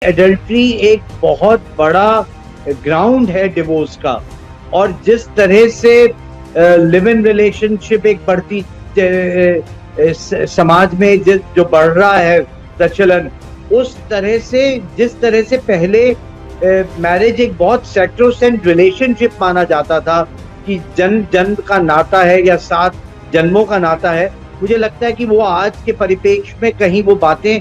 Adultery एक बहुत बड़ा ग्राउंड है डिवोर्स का, और जिस तरह से लिव इन रिलेशनशिप एक बढ़ती समाज में जो बढ़ रहा है प्रचलन, उस तरह से जिस तरह से पहले मैरिज एक बहुत सैक्रोसेंट रिलेशनशिप माना जाता था कि जन्म जन्म का नाता है या 7 जन्मों का नाता है, मुझे लगता है कि वो आज के परिप्रेक्ष्य में कहीं वो बातें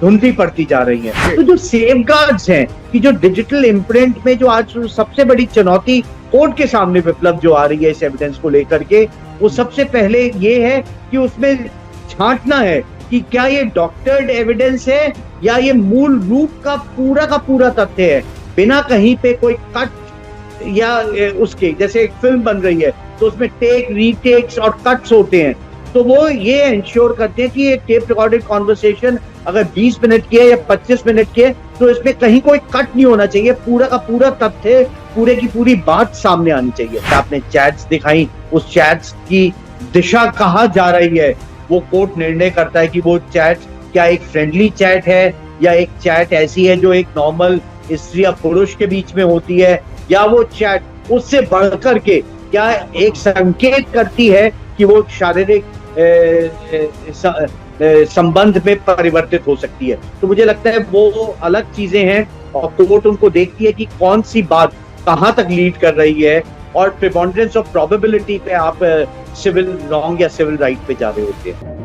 धुंधली पड़ती जा रही हैं। तो जो सेफगार्ड्स हैं कि जो डिजिटल इम्प्रिंट में जो आज सबसे बड़ी चुनौती कोर्ट के सामने विप्लव जो आ रही है इस एविडेंस को लेकर के, वो सबसे पहले ये है कि उसमें छांटना है कि क्या ये डॉक्टर्ड एविडेंस है या ये मूल रूप का पूरा तथ्य है, बिना कहीं पे कोई कट या उसके, जैसे एक फिल्म बन रही है तो उसमें टेक रीटेक्स और कट्स होते हैं, तो वो ये इंश्योर करते हैं कि ये टेप रिकॉर्डेड कॉन्वर्सेशन अगर 20 मिनट की है या 25 मिनट की है तो इसमें कहीं कोई कट नहीं होना चाहिए, पूरा का पूरा तथ्य, पूरे की पूरी बात सामने आनी चाहिए। आपने चैट्स दिखाई, उस चैट्स की दिशा कहाँ जा रही है, वो कोर्ट निर्णय करता है कि वो चैट क्या एक फ्रेंडली चैट है या एक चैट ऐसी है जो एक नॉर्मल स्त्री या पुरुष के बीच में होती है, या वो चैट उससे बढ़कर के क्या एक संकेत करती है कि वो शारीरिक संबंध में परिवर्तित हो सकती है। तो मुझे लगता है वो अलग चीजें हैं और कोर्ट उनको देखती है कि कौन सी बात कहां तक लीड कर रही है, और प्रिपॉन्डरेंस ऑफ प्रोबेबिलिटी पे आप सिविल रॉन्ग या सिविल राइट पे जा रहे होते हैं।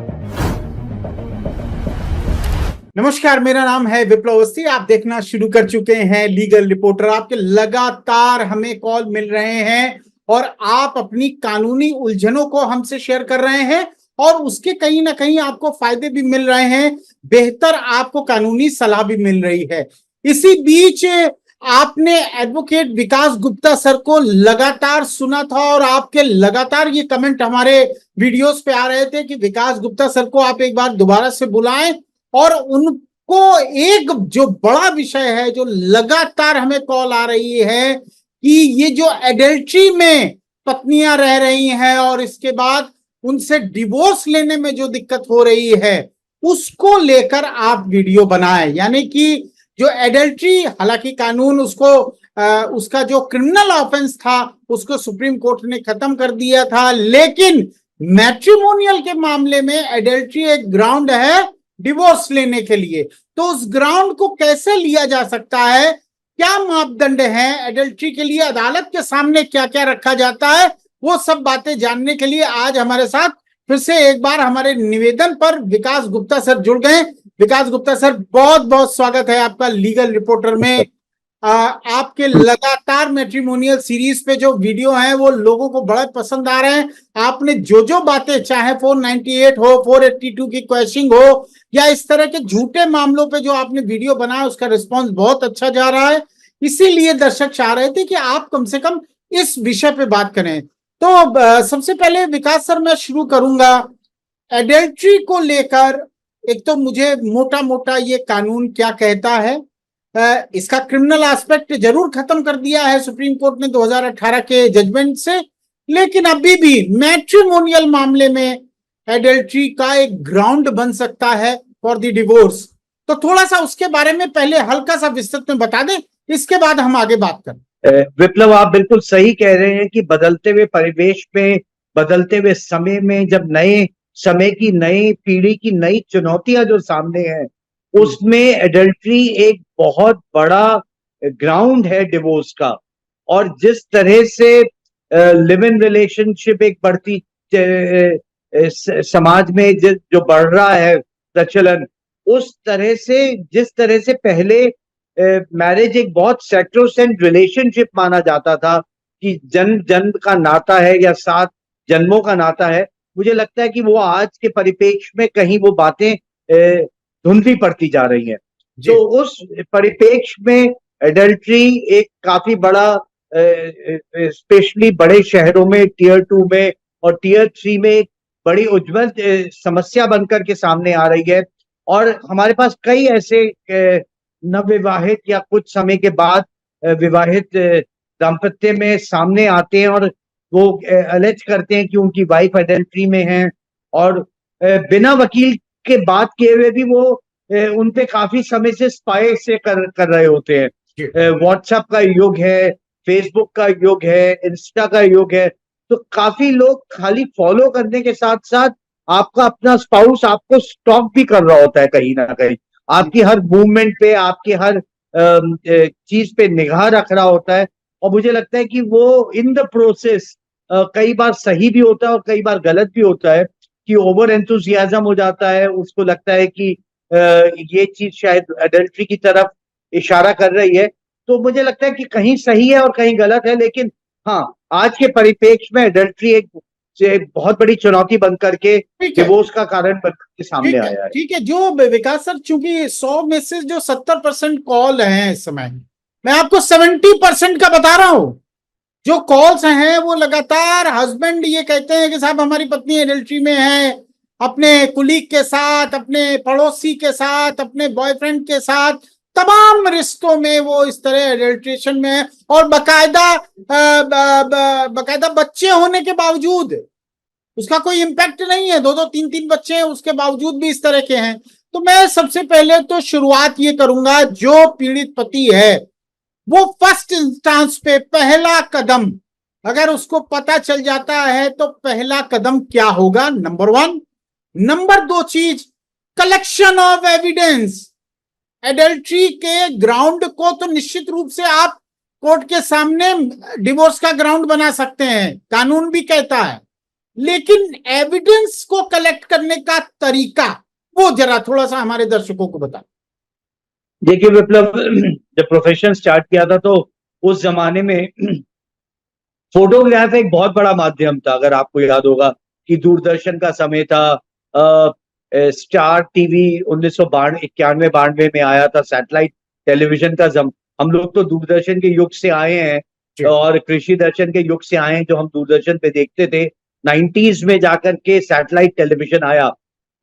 नमस्कार, मेरा नाम है विप्लव अवस्थी। आप देखना शुरू कर चुके हैं लीगल रिपोर्टर। आपके लगातार हमें कॉल मिल रहे हैं और आप अपनी कानूनी उलझनों को हमसे शेयर कर रहे हैं और उसके कहीं ना कहीं आपको फायदे भी मिल रहे हैं, बेहतर आपको कानूनी सलाह भी मिल रही है। इसी बीच आपने एडवोकेट विकास गुप्ता सर को लगातार सुना था और आपके लगातार ये कमेंट हमारे वीडियोस पे आ रहे थे कि विकास गुप्ता सर को आप एक बार दोबारा से बुलाएं, और उनको एक जो बड़ा विषय है जो लगातार हमें कॉल आ रही है कि ये जो एडल्ट्री में पत्नियां रह रही हैं और इसके बाद उनसे डिवोर्स लेने में जो दिक्कत हो रही है उसको लेकर आप वीडियो बनाएं। यानी कि जो एडल्ट्री, हालांकि कानून उसको उसका जो क्रिमिनल ऑफेंस था उसको सुप्रीम कोर्ट ने खत्म कर दिया था, लेकिन मैट्रिमोनियल के मामले में एडल्ट्री एक ग्राउंड है डिवोर्स लेने के लिए। तो उस ग्राउंड को कैसे लिया जा सकता है, क्या मापदंड हैं एडल्ट्री के लिए, अदालत के सामने क्या क्या रखा जाता है, वो सब बातें जानने के लिए आज हमारे साथ फिर से एक बार हमारे निवेदन पर विकास गुप्ता सर जुड़ गए। विकास गुप्ता सर, बहुत बहुत स्वागत है आपका लीगल रिपोर्टर में। आपके लगातार मैट्रिमोनियल सीरीज पे जो वीडियो हैं वो लोगों को बड़ा पसंद आ रहे हैं। आपने जो बातें, चाहे 498 हो, 482 की क्वेश्चनिंग हो या इस तरह के झूठे मामलों पे जो आपने वीडियो बनाया, उसका रिस्पांस बहुत अच्छा जा रहा है। इसीलिए दर्शक चाह रहे थे कि आप कम से कम इस विषय पे बात करें। तो सबसे पहले विकास सर मैं शुरू करूंगा एडल्ट्री को लेकर। एक तो मुझे मोटा मोटा ये कानून क्या कहता है, इसका क्रिमिनल एस्पेक्ट जरूर खत्म कर दिया है सुप्रीम कोर्ट ने 2018 के जजमेंट से, लेकिन अभी भी मैट्रिमोनियल मामले में एडल्ट्री का एक ग्राउंड बन सकता है फॉर द डिवोर्स। तो थोड़ा सा उसके बारे में पहले हल्का सा विस्तृत में बता दें, इसके बाद हम आगे बात करें। विप्लव, आप बिल्कुल सही कह रहे हैं कि बदलते हुए परिवेश में, बदलते हुए समय में, जब नए समय की, नई पीढ़ी की नई चुनौतियां जो सामने हैं, उसमें एडल्ट्री एक बहुत बड़ा ग्राउंड है डिवोर्स का, और जिस तरह से लिव इन रिलेशनशिप एक बढ़ती समाज में जो बढ़ रहा है प्रचलन, उस तरह से जिस तरह से पहले मैरिज एक बहुत सैक्रोसेंट रिलेशनशिप माना जाता था कि जन्म जन्म का नाता है या 7 जन्मों का नाता है, मुझे लगता है कि वो आज के परिप्रेक्ष्य में कहीं वो बातें धुंधली पड़ती जा रही हैं। तो उस परिप्रेक्ष्य में एडल्ट्री एक काफी बड़ा, स्पेशली बड़े शहरों में, टियर 2 में और टियर 3 में एक बड़ी उज्जवल समस्या बनकर के सामने आ रही है। और हमारे पास कई ऐसे नवविवाहित या कुछ समय के बाद विवाहित दाम्पत्य में सामने आते हैं और वो अलेज करते हैं कि उनकी वाइफ एडल्ट्री में है, और बिना वकील के बात किए हुए भी वो उन पे काफी समय से स्पाई से कर रहे होते हैं। व्हाट्सएप का युग है, फेसबुक का युग है, इंस्टा का युग है। तो काफी लोग खाली फॉलो करने के साथ साथ आपका अपना स्पाउस आपको स्टॉक भी कर रहा होता है कहीं ना कहीं। आपकी हर मूवमेंट पे, आपकी हर चीज पे निगाह रख रहा होता है। और मुझे लगता है कि वो इन द प्रोसेस कई बार सही भी होता है और कई बार गलत भी होता है, कि ओवर एंथुजियाज्म हो जाता है, उसको लगता है कि ये चीज शायद एडल्ट्री की तरफ इशारा कर रही है। तो मुझे लगता है कि कहीं सही है और कहीं गलत है, लेकिन हाँ, आज के परिप्रेक्ष्य में एडल्ट्री एक बहुत बड़ी चुनौती बन करके ठीक है, डिवोर्स का कारण बन के सामने आया है। ठीक है। जो विकास सर, चूंकि 100 में से जो 70% कॉल हैं इस समय, मैं आपको 70% का बता रहा हूं। जो कॉल्स हैं वो लगातार हस्बैंड ये कहते हैं कि साहब हमारी पत्नी एडल्ट्री में है, अपने कुलीग के साथ, अपने पड़ोसी के साथ, अपने बॉयफ्रेंड के साथ, तमाम रिश्तों में वो इस तरह एडल्ट्रेशन में है। और बकायदा बच्चे होने के बावजूद उसका कोई इम्पैक्ट नहीं है, 2-2 3-3 बच्चे हैं उसके बावजूद भी इस तरह के हैं। तो मैं सबसे पहले तो शुरुआत ये करूंगा, जो पीड़ित पति है वो फर्स्ट इंस्टांस पे पहला कदम अगर उसको पता चल जाता है तो पहला कदम क्या होगा, नंबर 1। नंबर 2 चीज, कलेक्शन ऑफ एविडेंस। एडल्ट्री के ग्राउंड को तो निश्चित रूप से आप कोर्ट के सामने डिवोर्स का ग्राउंड बना सकते हैं, कानून भी कहता है, लेकिन एविडेंस को कलेक्ट करने का तरीका वो जरा थोड़ा सा हमारे दर्शकों को बता। देखिए विप्लव, जब प्रोफेशन स्टार्ट किया था तो उस जमाने में फोटोग्राफ एक बहुत बड़ा माध्यम था। अगर आपको याद होगा कि दूरदर्शन का समय था, स्टार टीवी 1991-92 में आया था, सैटेलाइट टेलीविजन का हम लोग तो दूरदर्शन के युग से आए हैं और कृषि दर्शन के युग से आए हैं, जो हम दूरदर्शन पे देखते थे। 90s में जाकर के सैटेलाइट टेलीविजन आया।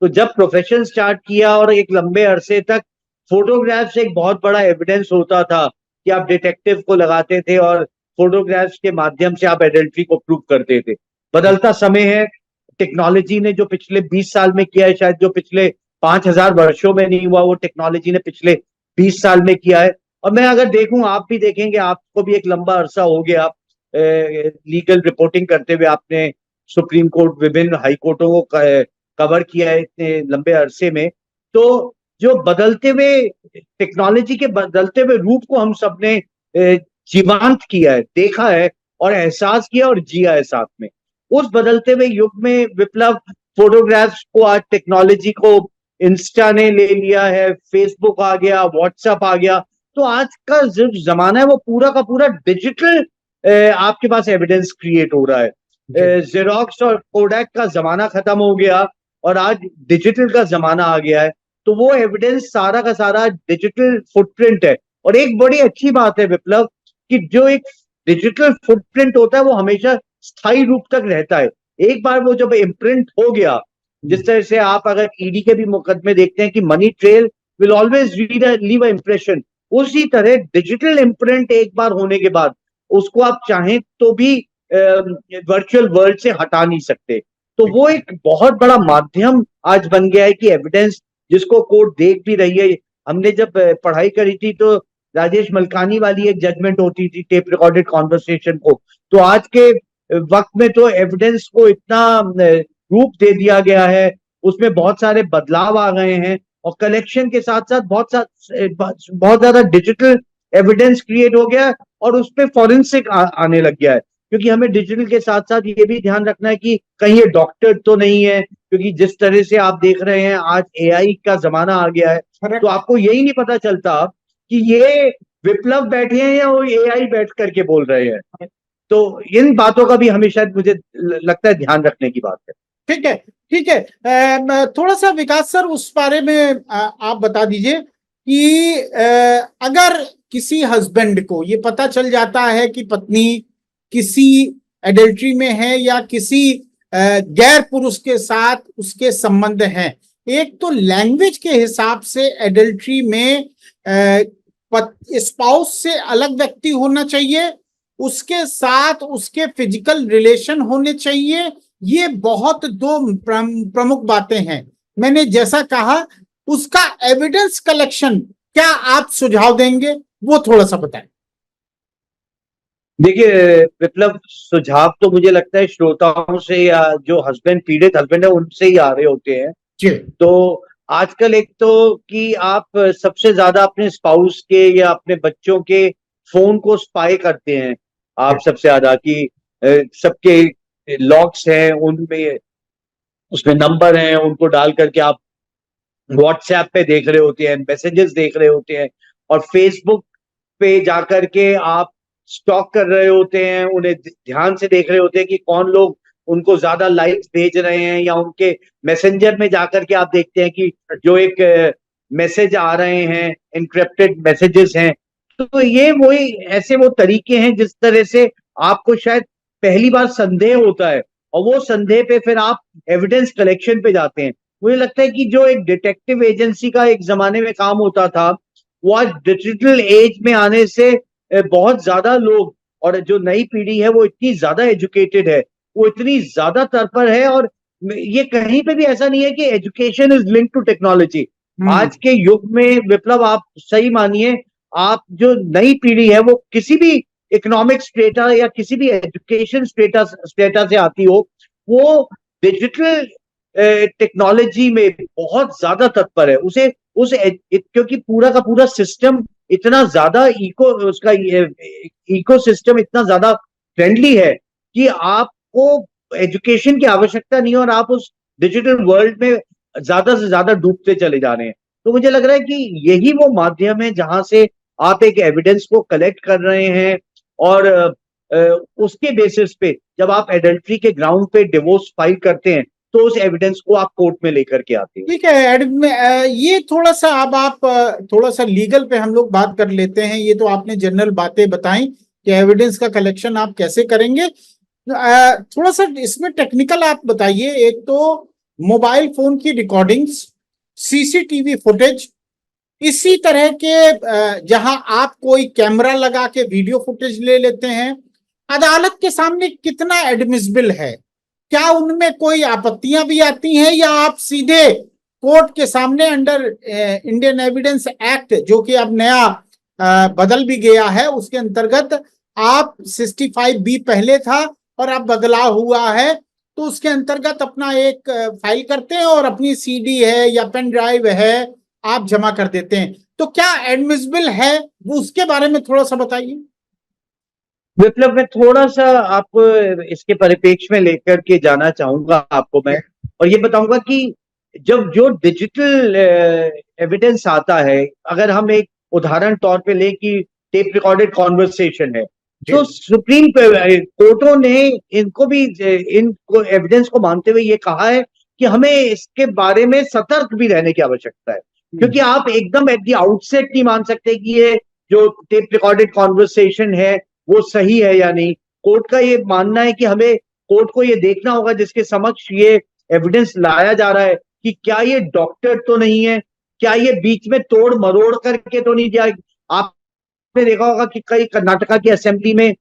तो जब प्रोफेशन स्टार्ट किया और एक लंबे अरसे तक फोटोग्राफ से एक बहुत बड़ा एविडेंस होता था कि आप डिटेक्टिव को लगाते थे और फोटोग्राफ्स के माध्यम से आप एडल्ट्री को प्रूव करते थे। बदलता समय है, टेक्नोलॉजी ने जो पिछले 20 साल में किया है, शायद जो पिछले 5000 वर्षों में नहीं हुआ, वो टेक्नोलॉजी ने पिछले 20 साल में किया है। और मैं अगर देखूं, आप भी देखेंगे, आपको भी एक लंबा अरसा हो गया लीगल रिपोर्टिंग करते हुए। आपने सुप्रीम कोर्ट, विभिन्न हाई कोर्टों को कवर किया है इतने लंबे अरसे में। तो जो बदलते हुए टेक्नोलॉजी के बदलते हुए रूप को हम सबने जीवांत किया है, देखा है और एहसास किया और जिया है साथ में। उस बदलते हुए युग में विप्लव, फोटोग्राफ्स को आज टेक्नोलॉजी को इंस्टा ने ले लिया है, फेसबुक आ गया, व्हाट्सएप आ गया। तो आज का जो जमाना है वो पूरा का पूरा डिजिटल आपके पास एविडेंस क्रिएट हो रहा है। जेरोक्स और कोडैक का जमाना खत्म हो गया और आज डिजिटल का जमाना आ गया है। तो वो एविडेंस सारा का सारा डिजिटल फुटप्रिंट है। और एक बड़ी अच्छी बात है विप्लव, कि जो एक डिजिटल फुटप्रिंट होता है वो हमेशा स्थायी रूप तक रहता है। एक बार वो जब इम्प्रिंट हो गया, जिस तरह से आप अगर ईडी के भी मुकदमे देखते हैं कि money trail will always leave a impression, उसी तरह डिजिटल इम्प्रिंट एक बार होने के बाद उसको आप चाहें तो भी वर्चुअल वर्ल्ड से हटा नहीं सकते। तो वो एक बहुत बड़ा माध्यम आज बन गया है कि एविडेंस जिसको कोर्ट देख भी रही है। हमने जब पढ़ाई करी थी तो राजेश मलकानी वाली एक जजमेंट होती थी टेप रिकॉर्डेड कॉन्वर्सेशन को। तो आज के वक्त में तो एविडेंस को इतना रूप दे दिया गया है, उसमें बहुत सारे बदलाव आ गए हैं और कलेक्शन के साथ साथ बहुत ज्यादा डिजिटल एविडेंस क्रिएट हो गया है और उसपे फॉरेंसिक आने लग गया है। क्योंकि हमें डिजिटल के साथ साथ ये भी ध्यान रखना है कि कहीं ये डॉक्टर तो नहीं है, क्योंकि जिस तरह से आप देख रहे हैं आज एआई का जमाना आ गया है। तो आपको यही नहीं पता चलता कि ये विप्लव बैठे हैं या वो एआई बैठ करके बोल रहे हैं। तो इन बातों का भी हमेशा मुझे लगता है ध्यान रखने की बात है। ठीक है, ठीक है। थोड़ा सा विकास सर उस बारे में आप बता दीजिए कि अगर किसी हस्बैंड को ये पता चल जाता है कि पत्नी किसी एडल्ट्री में है या किसी गैर पुरुष के साथ उसके संबंध हैं, एक तो लैंग्वेज के हिसाब से एडल्ट्री में स्पाउस से अलग व्यक्ति होना चाहिए, उसके साथ उसके फिजिकल रिलेशन होने चाहिए। ये बहुत दो प्रमुख बातें हैं। मैंने जैसा कहा उसका एविडेंस कलेक्शन क्या आप सुझाव देंगे, वो थोड़ा सा बताएं। देखिए विप्लव, सुझाव तो मुझे लगता है श्रोताओं से या जो पीड़ित हस्बैंड है उनसे ही आ रहे होते हैं। जी तो आजकल एक तो कि आप सबसे ज्यादा अपने स्पाउस के या अपने बच्चों के फोन को स्पाई करते हैं। आप सबसे ज्यादा कि सबके लॉक्स हैं उनमें, उसमें नंबर हैं, उनको डाल करके आप व्हाट्सएप पे देख रहे होते हैं, मैसेजेस देख रहे होते हैं, और फेसबुक पे जाकर के आप स्टॉक कर रहे होते हैं, उन्हें ध्यान से देख रहे होते हैं कि कौन लोग उनको ज्यादा लाइक्स भेज रहे हैं, या उनके मैसेंजर में जाकर के आप देखते हैं कि जो एक मैसेज आ रहे हैं, इनक्रिप्टेड मैसेजेस हैं। तो ये वही ऐसे वो तरीके हैं जिस तरह से आपको शायद पहली बार संदेह होता है, और वो संदेह पे फिर आप एविडेंस कलेक्शन पे जाते हैं। मुझे लगता है कि जो एक डिटेक्टिव एजेंसी का एक जमाने में काम होता था, वो आज डिजिटल एज में आने से बहुत ज्यादा लोग, और जो नई पीढ़ी है वो इतनी ज्यादा एजुकेटेड है, वो इतनी ज्यादा तत्पर है, और ये कहीं पे भी ऐसा नहीं है कि education is link to technology. आज के युग में विप्लव, आप सही मानिए, आप जो नई पीढ़ी है वो किसी भी इकोनॉमिक स्टेटा या किसी भी एजुकेशन स्टेटा से आती हो, वो डिजिटल टेक्नोलॉजी में बहुत ज्यादा तत्पर है। क्योंकि पूरा का पूरा सिस्टम इतना ज्यादा उसका इको सिस्टम इतना ज्यादा फ्रेंडली है कि आपको एजुकेशन की आवश्यकता नहीं है, और आप उस डिजिटल वर्ल्ड में ज्यादा से ज्यादा डूबते चले जा रहे हैं। तो मुझे लग रहा है कि यही वो माध्यम है जहां से आप एक एविडेंस को कलेक्ट कर रहे हैं, और उसके बेसिस पे जब आप एडल्ट्री के ग्राउंड पे डिवोर्स फाइल करते हैं, तो उस एविडेंस को आप कोर्ट में लेकर के आते हैं। ठीक है, ये थोड़ा सा अब आप थोड़ा सा लीगल पे हम लोग बात कर लेते हैं। ये तो आपने जनरल बातें बताई कि एविडेंस का कलेक्शन आप कैसे करेंगे। थोड़ा सा इसमें टेक्निकल आप बताइए। एक तो मोबाइल फोन की रिकॉर्डिंग्स, सीसीटीवी फुटेज, इसी तरह के जहां आप कोई कैमरा लगा के वीडियो फुटेज ले लेते हैं, अदालत के सामने कितना एडमिसिबल है? क्या उनमें कोई आपत्तियां भी आती हैं, या आप सीधे कोर्ट के सामने अंडर इंडियन एविडेंस एक्ट, जो कि अब नया बदल भी गया है, उसके अंतर्गत आप 65B पहले था और अब बदलाव हुआ है, तो उसके अंतर्गत अपना एक फाइल करते हैं और अपनी सीडी है या पेन ड्राइव है आप जमा कर देते हैं। तो क्या एडमिसिबल है, वो उसके बारे में थोड़ा सा बताइए। विप्लव, मैं थोड़ा सा आपको इसके परिप्रेक्ष्य में लेकर के जाना चाहूंगा आपको मैं, और ये बताऊंगा कि जब जो डिजिटल एविडेंस आता है, अगर हम एक उदाहरण तौर पे ले कि टेप रिकॉर्डेड कॉन्वर्सेशन है, तो सुप्रीम कोर्टों ने इनको भी इनको एविडेंस को मानते हुए ये कहा है कि हमें इसके बारे में सतर्क भी रहने की आवश्यकता है, क्योंकि आप एकदम एट द आउटसेट नहीं मान सकते कि ये जो टेप रिकॉर्डेड कॉन्वर्सेशन है वो सही है या नहीं। कोर्ट का ये मानना है कि कोर्ट को ये देखना होगा जिसके समक्ष ये एविडेंस लाया जा रहा है कि क्या ये डॉक्टर तो नहीं है, क्या ये बीच में तोड़ मरोड़ करके तो नहीं दिया। आपने देखा होगा कि कई कर्नाटका की असेंबली में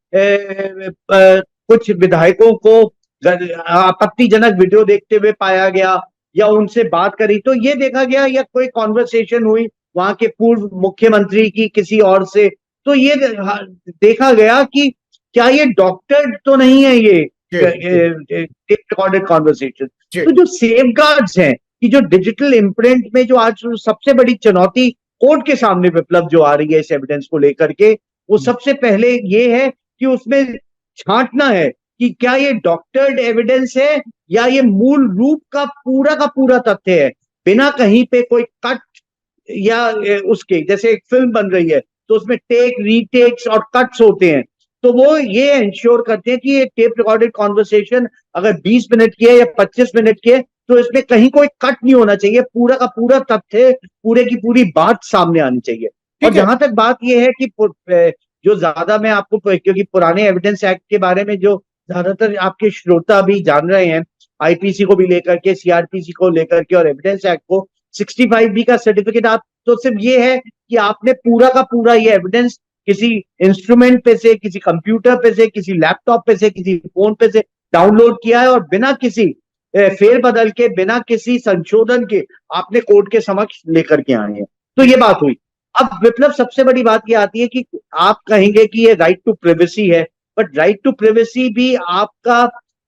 कुछ विधायकों को आपत्तिजनक वीडियो देखते हुए पाया गया, या उनसे बात करी तो ये देखा गया, या कोई कॉन्वर्सेशन हुई वहां के पूर्व मुख्यमंत्री की किसी और से, तो ये देखा गया कि क्या ये डॉक्टर तो नहीं है ये रिकॉर्डेड कॉन्वर्सेशन। तो जो सेफगार्ड्स हैं कि जो डिजिटल इम्प्रिंट में जो आज सबसे बड़ी चुनौती कोर्ट के सामने विप्लव जो आ रही है इस एविडेंस को लेकर के, वो सबसे पहले ये है कि उसमें छांटना है कि क्या ये डॉक्टर्ड एविडेंस है या ये मूल रूप का पूरा तथ्य है, बिना कहीं पे कोई कट या उसके, जैसे एक फिल्म बन रही है तो उसमें टेक रीटेक्स और कट्स होते हैं, तो वो ये इंश्योर करते हैं कि ये टेप रिकॉर्डेड कॉन्वर्सेशन अगर 20 मिनट की है या 25 मिनट की है, तो इसमें कहीं कोई कट नहीं होना चाहिए, पूरा का पूरा तथ्य, पूरे की पूरी बात सामने आनी चाहिए। और जहां तक बात यह है कि जो ज्यादा मैं आपको, क्योंकि पुराने एविडेंस एक्ट के बारे में जो ज्यादातर आपके श्रोता भी जान रहे हैं, आईपीसी को भी लेकर के, सीआरपीसी को लेकर के और एविडेंस एक्ट को, 65B का सर्टिफिकेट आप तो सिर्फ ये है कि आपने पूरा का पूरा ये एविडेंस किसी इंस्ट्रूमेंट पे से, किसी कंप्यूटर पे से, किसी लैपटॉप पे से, किसी फोन पे से डाउनलोड किया है, और बिना किसी फेर बदल के बिना किसी संशोधन के आपने कोर्ट के समक्ष लेकर के आए हैं। तो ये बात हुई। अब विप्लव सबसे बड़ी बात ये आती है कि आप कहेंगे कि ये राइट टू प्रिवेसी है, बट राइट टू प्रिवेसी भी आपका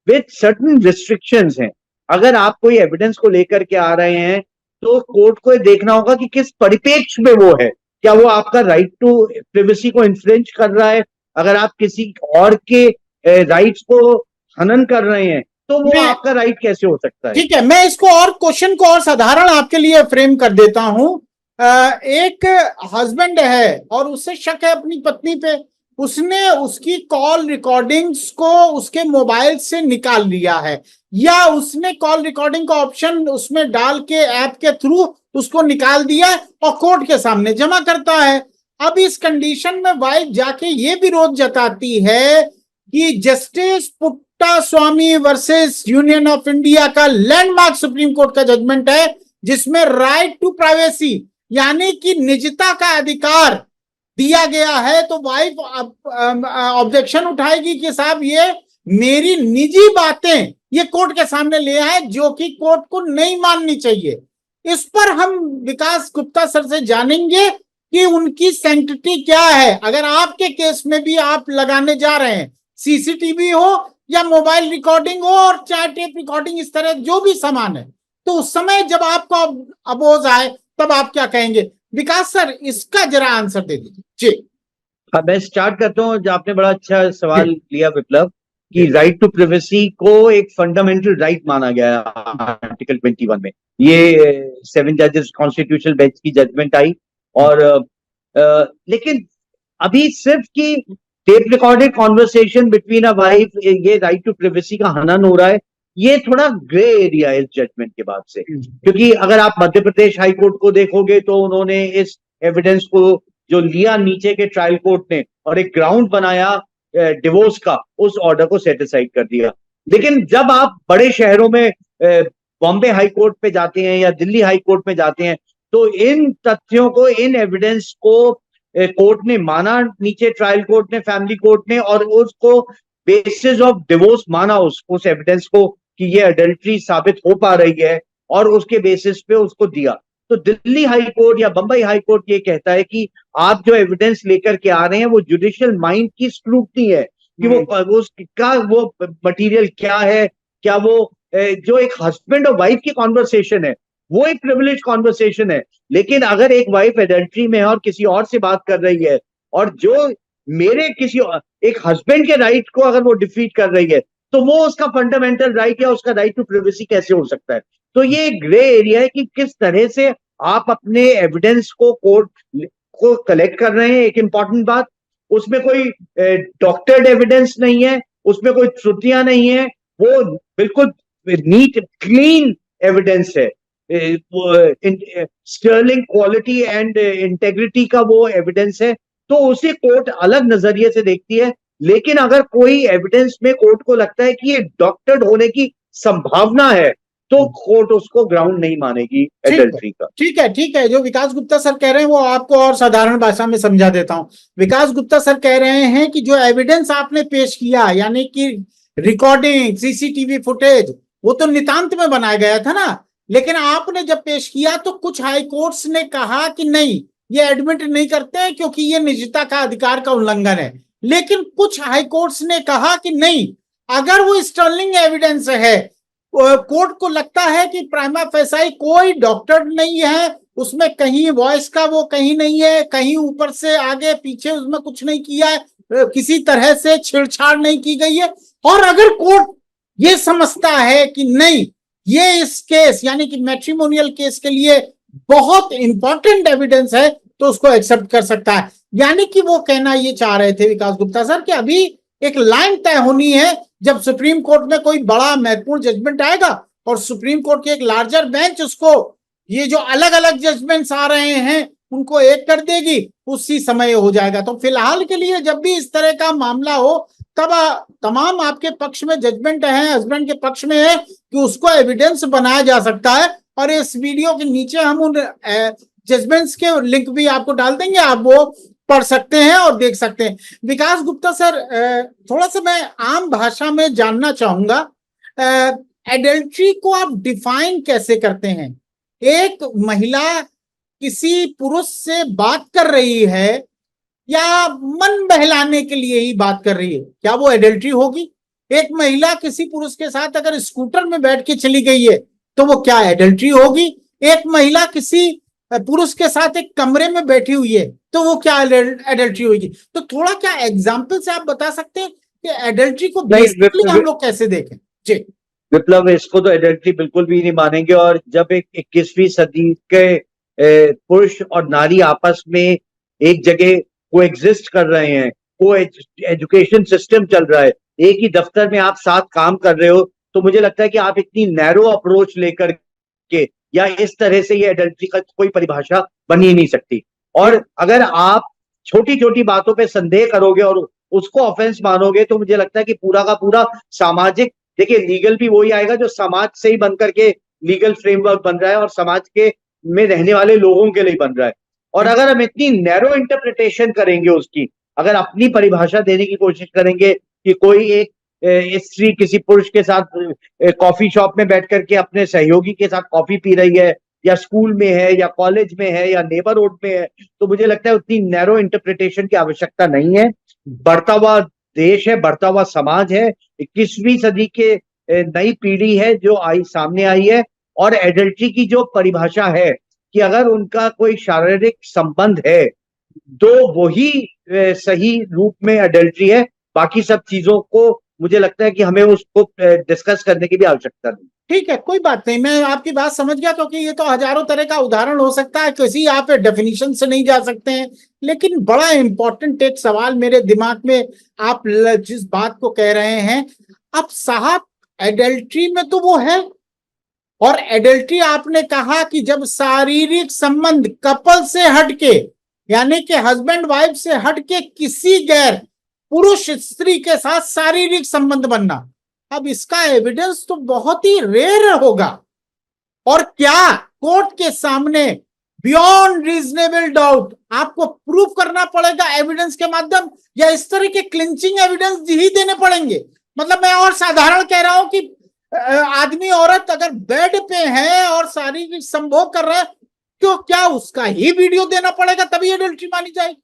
विद सर्टेन रिस्ट्रिक्शंस हैं। अगर आप कोई एविडेंस को लेकर के आ रहे हैं तो कोर्ट को देखना होगा कि किस परिप्रेक्ष्य में वो है। क्या वो आपका राइट टू प्रिवेसी को इन्फ्लुएंस कर रहा है? अगर आप किसी और के राइट्स को हनन कर रहे हैं तो वो मैं आपका राइट कैसे हो सकता है? ठीक है, मैं इसको और क्वेश्चन को और साधारण आपके लिए फ्रेम कर देता हूं। एक हस्बैंड है और उससे शक है अपनी पत्नी पे, उसने उसकी कॉल रिकॉर्डिंग्स को उसके मोबाइल से निकाल लिया है, या उसने कॉल रिकॉर्डिंग का ऑप्शन उसमें डाल के ऐप के थ्रू उसको निकाल दिया और कोर्ट के सामने जमा करता है। अब इस कंडीशन में वाइफ जाके ये विरोध जताती है कि justice पुट्टा Swami versus union of India का लैंडमार्क सुप्रीम कोर्ट का जजमेंट है, जिसमें राइट टू प्राइवेसी यानी कि निजता का अधिकार दिया गया है। तो वाइफ ऑब्जेक्शन उठाएगी कि साहब ये मेरी निजी बातें ये कोर्ट के सामने ले आए, जो कि कोर्ट को नहीं माननी चाहिए। इस पर हम विकास गुप्ता सर से जानेंगे कि उनकी सैंक्टिटी क्या है। अगर आपके केस में भी आप लगाने जा रहे हैं, सीसीटीवी हो या मोबाइल रिकॉर्डिंग हो और चाहे टेप रिकॉर्डिंग, इस तरह जो भी सामान है, तो उस समय जब आपको अपोज आए तब आप क्या कहेंगे? विकास सर, इसका जरा आंसर दे दीजिए जी। मैं स्टार्ट करता हूँ। जो आपने बड़ा अच्छा सवाल लिया विप्लव, कि राइट टू प्रिवेसी को एक फंडामेंटल राइट माना गया है आर्टिकल 21 में। ये 7 जजेस कॉन्स्टिट्यूशनल बेंच की जजमेंट आई। और लेकिन अभी सिर्फ की tape recorded conversation between a wife, ये राइट टू प्रिवेसी का हनन हो रहा है, ये थोड़ा ग्रे एरिया है इस जजमेंट के बाद से। क्योंकि अगर आप मध्य प्रदेश हाई कोर्ट को देखोगे तो उन्होंने इस एविडेंस को जो लिया नीचे के ट्रायल कोर्ट ने और एक ग्राउंड बनाया डिवोर्स का, उस ऑर्डर को सेट असाइड कर दिया। लेकिन जब आप बड़े शहरों में बॉम्बे हाई कोर्ट पे जाते हैं या दिल्ली हाई कोर्ट में जाते हैं, तो इन तथ्यों को, इन एविडेंस को कोर्ट ने माना, नीचे ट्रायल कोर्ट ने, फैमिली कोर्ट ने, और उसको बेसिस ऑफ डिवोर्स माना उस एविडेंस को कि ये अडल्ट्री साबित हो पा रही है, और उसके बेसिस पे उसको दिया। तो दिल्ली हाई कोर्ट या बंबई हाई कोर्ट ये कहता है कि आप जो एविडेंस लेकर के आ रहे हैं वो जुडिशियल माइंड की स्क्रूटनी है कि वो मटेरियल क्या है। क्या वो जो एक हस्बैंड और वाइफ की कॉन्वर्सेशन है वो एक प्रिविलेज कॉन्वर्सेशन है, लेकिन अगर एक वाइफ एडल्ट्री में है और किसी और से बात कर रही है, और जो मेरे किसी एक हस्बैंड के राइट को अगर वो डिफीट कर रही है, तो वो उसका फंडामेंटल राइट या उसका राइट टू प्रिवेसी कैसे हो सकता है? तो ये ग्रे एरिया है कि किस तरह से आप अपने एविडेंस को कोर्ट को कलेक्ट कर रहे हैं। एक इंपॉर्टेंट बात, उसमें कोई डॉक्टर्ड एविडेंस नहीं है, उसमें कोई त्रुटियां नहीं है, वो बिल्कुल नीट क्लीन एविडेंस है। स्टर्लिंग क्वालिटी एंड इंटेग्रिटी का वो एविडेंस है। तो उसे कोर्ट अलग नजरिए से देखती है। लेकिन अगर कोई एविडेंस में कोर्ट को लगता है कि ये डॉक्टर्ड होने की संभावना है, तो कोर्ट उसको ग्राउंड नहीं मानेगी एडल्ट्री का। ठीक है। जो विकास गुप्ता सर कह रहे हैं वो आपको और साधारण भाषा में समझा देता हूं। विकास गुप्ता सर कह रहे हैं कि जो एविडेंस आपने पेश किया, यानी कि रिकॉर्डिंग, सीसीटीवी फुटेज, वो तो नितांत में बनाया गया था ना, लेकिन आपने जब पेश किया तो कुछ हाई कोर्ट्स ने कहा कि नहीं, ये एडमिट नहीं करते हैं क्योंकि ये निजता का अधिकार का उल्लंघन है। लेकिन कुछ हाई कोर्ट्स ने कहा कि नहीं, अगर वो स्टर्लिंग एविडेंस है, कोर्ट को लगता है कि प्राइमा फेसाई कोई डॉक्टर नहीं है, उसमें कहीं वॉइस का वो कहीं नहीं है, कहीं ऊपर से आगे पीछे उसमें कुछ नहीं किया है, किसी तरह से छेड़छाड़ नहीं की गई है, और अगर कोर्ट ये समझता है कि नहीं, ये इस केस यानी कि मैट्रिमोनियल केस के लिए बहुत इंपॉर्टेंट एविडेंस है, तो उसको एक्सेप्ट कर सकता है। यानी कि वो कहना ये चाह रहे थे विकास गुप्ता सर कि अभी एक लाइन तय होनी है, जब सुप्रीम कोर्ट में कोई बड़ा महत्वपूर्ण जजमेंट आएगा और सुप्रीम कोर्ट की एक लार्जर बेंच उसको, ये जो अलग अलग जजमेंट्स आ रहे हैं उनको एक कर देगी, उसी समय हो जाएगा। तो फिलहाल के लिए जब भी इस तरह का मामला हो, तब तमाम आपके पक्ष में जजमेंट है, हस्बैंड के पक्ष में है कि उसको एविडेंस बनाया जा सकता है। और इस वीडियो के नीचे हम उन जजमेंट्स के लिंक भी आपको डाल देंगे, आप वो पढ़ सकते हैं और देख सकते हैं। विकास गुप्ता सर, थोड़ा सा मैं आम भाषा में जानना चाहूंगा, एडल्ट्री को आप डिफाइन कैसे करते हैं? एक महिला किसी पुरुष से बात कर रही है या मन बहलाने के लिए ही बात कर रही है, क्या वो एडल्ट्री होगी? एक महिला किसी पुरुष के साथ अगर स्कूटर में बैठ के चली गई है तो वो क्या एडल्ट्री होगी? एक महिला किसी पुरुष के साथ एक कमरे में बैठी हुई है तो वो क्या एडल्ट्री होगी? तो थोड़ा क्या एग्जाम्पल से आप बता सकते हैं कि एडल्ट्री को बेसिकली हम लोग कैसे देखें? जी विप्लव, इसको तो एडल्ट्री बिल्कुल भी नहीं मानेंगे। और जब एक 21वीं सदी के पुरुष और नारी आपस में एक जगह को एग्जिस्ट कर रहे हैं, को एजुकेशन सिस्टम चल रहा है, एक ही दफ्तर में आप साथ काम कर रहे हो, तो मुझे लगता है कि आप इतनी नैरो अप्रोच लेकर के या इस तरह से ये एडल्ट्री का कोई परिभाषा बन ही नहीं सकती। और अगर आप छोटी छोटी बातों पे संदेह करोगे और उसको ऑफेंस मानोगे तो मुझे लगता है कि पूरा का पूरा सामाजिक, देखिए लीगल भी वही आएगा जो समाज से ही बन करके लीगल फ्रेमवर्क बन रहा है और समाज के में रहने वाले लोगों के लिए बन रहा है। और अगर हम इतनी नैरो इंटरप्रिटेशन करेंगे उसकी, अगर अपनी परिभाषा देने की कोशिश करेंगे कि कोई एक स्त्री किसी पुरुष के साथ कॉफी शॉप में बैठ करके अपने सहयोगी के साथ कॉफी पी रही है, या स्कूल में है, या कॉलेज में है, या नेबरहुड में है, तो मुझे लगता है उतनी नैरो इंटरप्रिटेशन की आवश्यकता नहीं है। बढ़ता हुआ देश है, बढ़ता हुआ समाज है, 21वीं सदी के नई पीढ़ी है जो सामने आई है। और एडल्ट्री की जो परिभाषा है कि अगर उनका कोई शारीरिक संबंध है तो वही सही रूप में एडल्ट्री है। बाकी सब चीजों को मुझे लगता है कि हमें उसको डिस्कस करने की भी आवश्यकता नहीं। ठीक है, कोई बात नहीं, मैं आपकी बात समझ गया, क्योंकि ये तो हजारों तरह का उदाहरण हो सकता है, किसी आप डेफिनेशन से नहीं जा सकते हैं। लेकिन बड़ा इंपॉर्टेंट एक सवाल मेरे दिमाग में, आप जिस बात को कह रहे हैं, अब साहब एडल्ट्री में तो वो है, और एडल्ट्री आपने कहा कि जब शारीरिक संबंध कपल से हटके, यानी कि हस्बैंड वाइफ से हटके किसी गैर पुरुष स्त्री के साथ शारीरिक संबंध बनना, अब इसका एविडेंस तो बहुत ही रेयर होगा। और क्या कोर्ट के सामने बियॉन्ड रीजनेबल डाउट आपको प्रूव करना पड़ेगा एविडेंस के माध्यम, या इस तरह के क्लिंचिंग एविडेंस ही देने पड़ेंगे? मतलब मैं और साधारण कह रहा हूं कि आदमी औरत अगर बेड पे है और शारीरिक संभोग कर रहा है, तो क्या उसका ही वीडियो देना पड़ेगा तभी एडल्ट्री मानी जाएगी?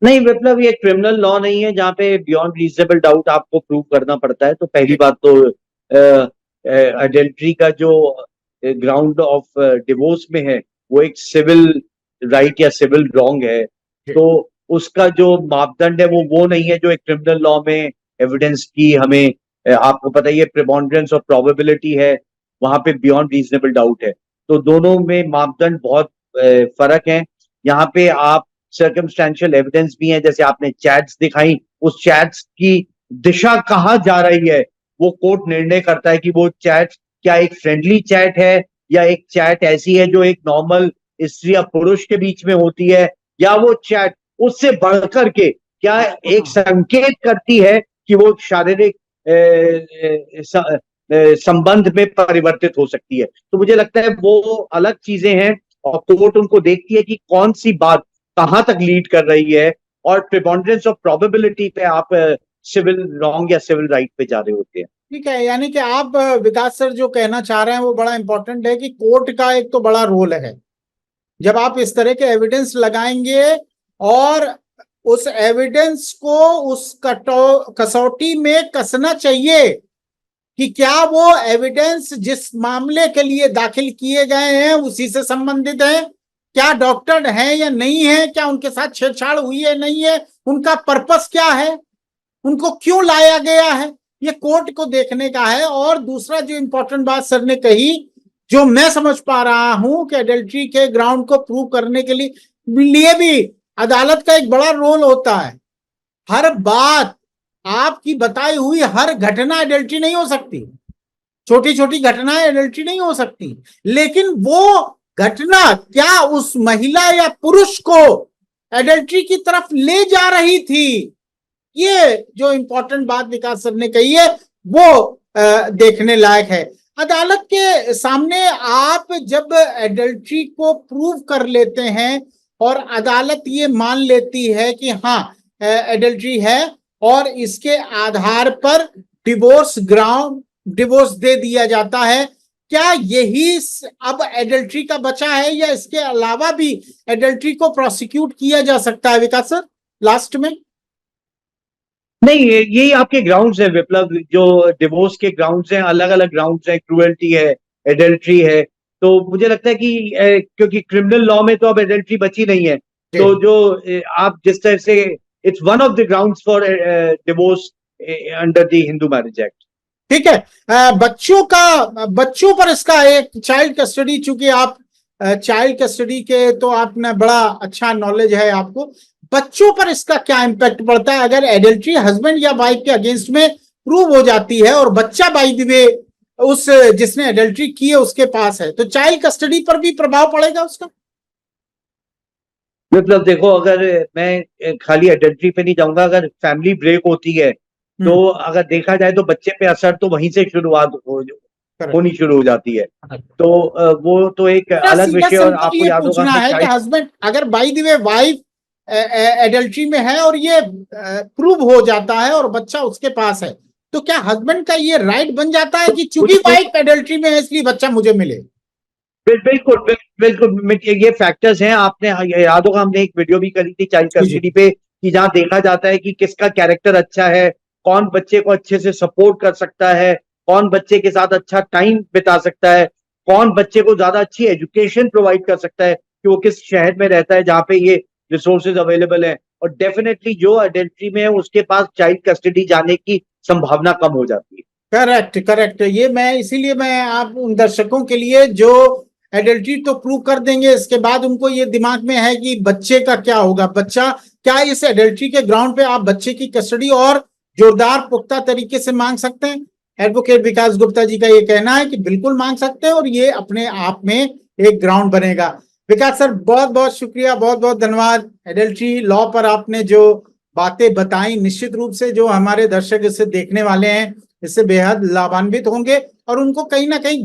नहीं मतलब ये क्रिमिनल लॉ नहीं है जहाँ पे बियॉन्ड रीजनेबल डाउट आपको प्रूव करना पड़ता है। तो पहली बात तो एडल्ट्री का जो ग्राउंड ऑफ डिवोर्स में है वो एक सिविल राइट या सिविल रॉन्ग है, तो उसका जो मापदंड है वो नहीं है जो एक क्रिमिनल लॉ में एविडेंस की हमें आपको पता ही है प्रिपॉन्डरेंस और प्रोबेबिलिटी है, वहां पे बियॉन्ड रीजनेबल डाउट है। तो दोनों में मापदंड बहुत फर्क है। यहाँ पे आप सर्कमस्टेंशियल एविडेंस भी है, जैसे आपने चैट्स दिखाई, उस चैट्स की दिशा कहाँ जा रही है वो कोर्ट निर्णय करता है कि वो चैट क्या एक फ्रेंडली चैट है, या एक चैट ऐसी है जो एक नॉर्मल स्त्री या पुरुष के बीच में होती है, या वो चैट उससे बढ़कर के क्या एक संकेत करती है कि वो शारीरिक संबंध में परिवर्तित हो सकती है। तो मुझे लगता है वो अलग चीजें हैं और कोर्ट उनको देखती है कि कौन सी बात कहां तक लीड कर रही है, और प्रिपॉन्डरेंस ऑफ प्रोबेबिलिटी पे आप सिविल रॉन्ग या सिविल राइट पे जा रहे होते हैं। ठीक है, यानी कि आप विकास सर जो कहना चाह रहे हैं वो बड़ा इंपॉर्टेंट है कि कोर्ट का एक तो बड़ा रोल है, जब आप इस तरह के एविडेंस लगाएंगे और उस एविडेंस को उस कसौटी में कसना चाहिए कि क्या वो एविडेंस जिस मामले के लिए दाखिल किए गए हैं उसी से संबंधित है, क्या डॉक्टर है या नहीं है, क्या उनके साथ छेड़छाड़ हुई है नहीं है, उनका पर्पस क्या है, उनको क्यों लाया गया है, ये कोर्ट को देखने का है। और दूसरा जो इंपॉर्टेंट बात सर ने कही, जो मैं समझ पा रहा हूं कि एडल्ट्री के ग्राउंड को प्रूव करने के लिए भी अदालत का एक बड़ा रोल होता है। हर बात आपकी बताई हुई हर घटना एडल्ट्री नहीं हो सकती, छोटी छोटी घटनाएं एडल्ट्री नहीं हो सकती, लेकिन वो घटना क्या उस महिला या पुरुष को एडल्ट्री की तरफ ले जा रही थी, ये जो इंपॉर्टेंट बात विकास सर ने कही है वो देखने लायक है। अदालत के सामने आप जब एडल्ट्री को प्रूव कर लेते हैं और अदालत ये मान लेती है कि हाँ एडल्ट्री है, और इसके आधार पर डिवोर्स ग्राउंड डिवोर्स दे दिया जाता है। क्या यही अब एडल्ट्री का बचा है या इसके अलावा भी एडल्ट्री को प्रोसिक्यूट किया जा सकता है विकास सर लास्ट में? नहीं, यही आपके ग्राउंड्स है विप्लव, जो डिवोर्स के ग्राउंड्स हैं, अलग अलग ग्राउंड्स हैं, क्रूएल्टी है, एडल्ट्री है। तो मुझे लगता है कि क्योंकि क्रिमिनल लॉ में तो अब एडल्ट्री बची नहीं है, तो जो आप जिस तरह से it's one of the grounds for divorce under the Hindu marriage act. ठीक है। बच्चों पर इसका एक चाइल्ड कस्टडी, चूंकि आप चाइल्ड कस्टडी के तो आपने बड़ा अच्छा नॉलेज है आपको, बच्चों पर इसका क्या इम्पैक्ट पड़ता है अगर एडल्ट्री हस्बैंड या वाइफ के अगेंस्ट में प्रूव हो जाती है और बच्चा बाय द वे उस जिसने एडल्ट्री की है उसके पास है, तो चाइल्ड कस्टडी पर भी प्रभाव पड़ेगा उसका? मतलब देखो, अगर मैं खाली एडल्ट्री पे नहीं जाऊंगा, अगर फैमिली ब्रेक होती है तो अगर देखा जाए तो बच्चे पे असर तो वहीं से शुरुआत होनी शुरू हो जाती है। तो वो तो एक अलग विषय। और आपको याद होगा कि हस्बैंड अगर by the way wife adultery में है और ये प्रूव हो जाता है और बच्चा उसके पास है, तो क्या हस्बैंड का ये राइट बन जाता है कि चूंकि वाइफ एडल्ट्री में है इसलिए बच्चा मुझे मिले? बिल्कुल बिल्कुल, ये फैक्टर्स हैं। आपने याद होगा हमने एक वीडियो भी करी थी चाइल्ड कस्टडी पे, कि जहां देखा जाता है कि किसका कैरेक्टर अच्छा है, कौन बच्चे को अच्छे से सपोर्ट कर सकता है, कौन बच्चे के साथ अच्छा टाइम बिता सकता है, कौन बच्चे को ज्यादा अच्छी एजुकेशन प्रोवाइड कर सकता है, कि वो किस शहर में रहता है जहाँ पे ये रिसोर्सेज अवेलेबल है। और डेफिनेटली जो अडल्ट्री में है उसके पास चाइल्ड कस्टडी जाने की संभावना कम हो जाती है। करेक्ट। ये मैं इसीलिए मैं आप उन दर्शकों के लिए जो एडल्ट्री तो प्रूव कर देंगे, इसके बाद उनको ये दिमाग में है कि बच्चे का क्या होगा, बच्चा क्या इस एडल्ट्री के ग्राउंड पे आप बच्चे की कस्टडी और जोरदार पुख्ता तरीके से मांग सकते हैं? एडवोकेट विकास गुप्ता जी का ये कहना है कि बिल्कुल मांग सकते हैं और ये अपने आप में एक ग्राउंड बनेगा। विकास सर बहुत बहुत शुक्रिया, बहुत बहुत धन्यवाद। एडल्ट्री लॉ पर आपने जो बातें बताई, निश्चित रूप से जो हमारे दर्शक इसे देखने वाले हैं इससे बेहद लाभान्वित होंगे और उनको कहीं ना कहीं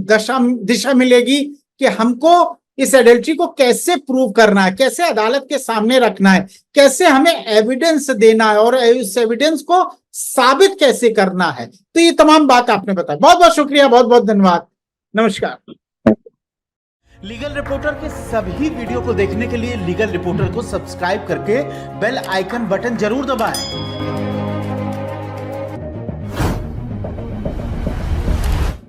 दिशा मिलेगी कि हमको इस एडल्ट्री को कैसे प्रूव करना है, कैसे अदालत के सामने रखना है, कैसे हमें एविडेंस देना है और इस एविडेंस को साबित कैसे करना है। तो ये तमाम बात आपने बताई, बहुत बहुत शुक्रिया, बहुत बहुत धन्यवाद, नमस्कार। लीगल रिपोर्टर के सभी वीडियो को देखने के लिए लीगल रिपोर्टर को सब्सक्राइब करके बेल आइकन बटन जरूर दबाएं